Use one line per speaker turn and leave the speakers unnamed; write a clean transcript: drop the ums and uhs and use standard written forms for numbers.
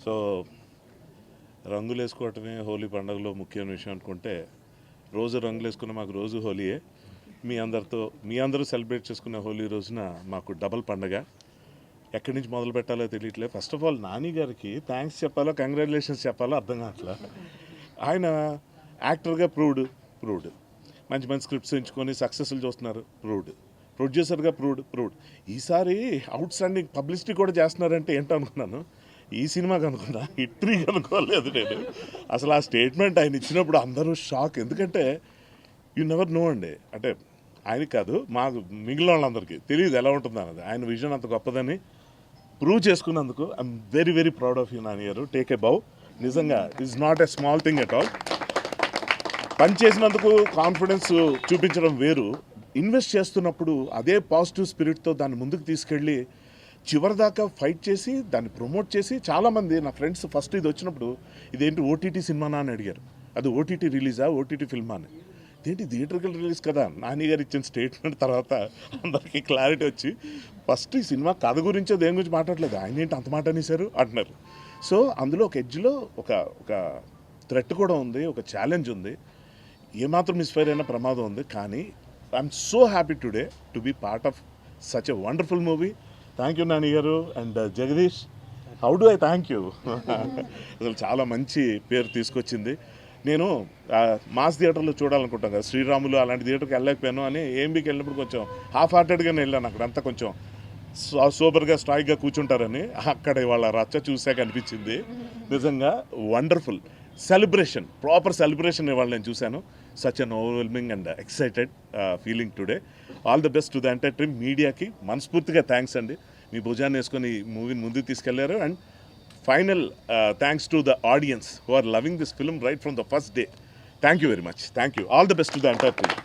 So రంగులు వేసుకోవటమే హోలీ పండుగలో ముఖ్యమైన విషయం అనుకుంటే రోజు రంగులు వేసుకున్న మాకు రోజు హోలీయే. మీ అందరూ సెలబ్రేట్ చేసుకునే హోలీ రోజున మాకు డబల్ పండగ. ఎక్కడి నుంచి మొదలు పెట్టాలో తెలియట్లేదు. ఫస్ట్ ఆఫ్ ఆల్ నాని గారికి థ్యాంక్స్ చెప్పాలో కంగ్రాచులేషన్స్ చెప్పాలో అర్థం కావట్లా. ఆయన యాక్టర్గా ప్రూవ్డ్ మంచి మంచి స్క్రిప్ట్స్ ఎంచుకొని సక్సెస్ఫుల్ చూస్తున్నారు, ప్రొడ్యూసర్గా ప్రూవ్డ్. ఈసారి అవుట్ స్టాండింగ్ పబ్లిసిటీ కూడా చేస్తున్నారంటే ఏంటో అనుకున్నాను. ఈ సినిమాకి అనుకున్నా, హిట్రీకి అనుకోలేదు నేను. అసలు ఆ స్టేట్మెంట్ ఆయన ఇచ్చినప్పుడు అందరూ షాక్. ఎందుకంటే యూ నెవర్ నో అండి, అంటే ఆయనకి కాదు మాకు మిగిలిన వాళ్ళందరికీ తెలియదు ఎలా ఉంటుంది అన్నది. ఆయన విజన్ అంత గొప్పదని ప్రూవ్ చేసుకున్నందుకు I'm very very proud of you Nani గారు. టేక్ ఏ బౌ. నిజంగా it's not a small thing at all. పని చేసినందుకు కాన్ఫిడెన్స్ చూపించడం వేరు, ఇన్వెస్ట్ చేస్తున్నప్పుడు అదే పాజిటివ్ స్పిరిట్తో దాన్ని ముందుకు తీసుకెళ్ళి చివరిదాకా ఫైట్ చేసి దాన్ని ప్రమోట్ చేసి, చాలామంది నా ఫ్రెండ్స్ ఫస్ట్ ఇది వచ్చినప్పుడు ఇదేంటి ఓటీటీ సినిమానా అని అడిగారు. అది ఓటీటీ రిలీజా, ఓటీటీ ఫిల్మా అని. ఇదేంటి థియేటర్కల్ రిలీజ్ కదా. నాని గారు ఇచ్చిన స్టేట్మెంట్ తర్వాత అందరికీ క్లారిటీ వచ్చి ఫస్ట్ ఈ సినిమా కథ గురించో దేని గురించి మాట్లాడలేదు, ఆయన ఏంటి అంత మాట అనేసారు అంటున్నారు. సో అందులో ఒక ఎడ్జ్లో ఒక థ్రెట్ కూడా ఉంది, ఒక ఛాలెంజ్ ఉంది, ఏమాత్రం మిస్ఫైర్ అయినా ప్రమాదం ఉంది. కానీ I'm so happy today to be part of such a wonderful movie. Thank you Nani garu and Jagadish. How do I thank you. అసలు చాలా మంచి పేరు తీసుకొచ్చింది. నేను మాస్ థియేటర్లో చూడాలనుకుంటాను కదా, శ్రీరాములు అలాంటి థియేటర్కి వెళ్ళలేకపోయాను అని ఏఎంబీకి వెళ్ళినప్పుడు కొంచెం హాఫ్ హార్టెడ్గానే వెళ్ళాను. అక్కడంతా కొంచెం సూపర్గా స్ట్రాయిక్గా కూర్చుంటారని. అక్కడ వాళ్ళ రచ్చ చూసాక అనిపించింది నిజంగా వండర్ఫుల్ సెలబ్రేషన్, ప్రాపర్ సెలబ్రేషన్ ఇవాళ నేను చూశాను. Such an overwhelming and excited feeling today. All the best to the entire team. మీడియాకి మనస్ఫూర్తిగా థ్యాంక్స్ అండి, మీ భుజాన్ని వేసుకొని ఈ మూవీని ముందుకు తీసుకెళ్లారు. And final thanks to the audience who are loving this film right from the first day. Thank you very much. Thank you. All the best to the entire team.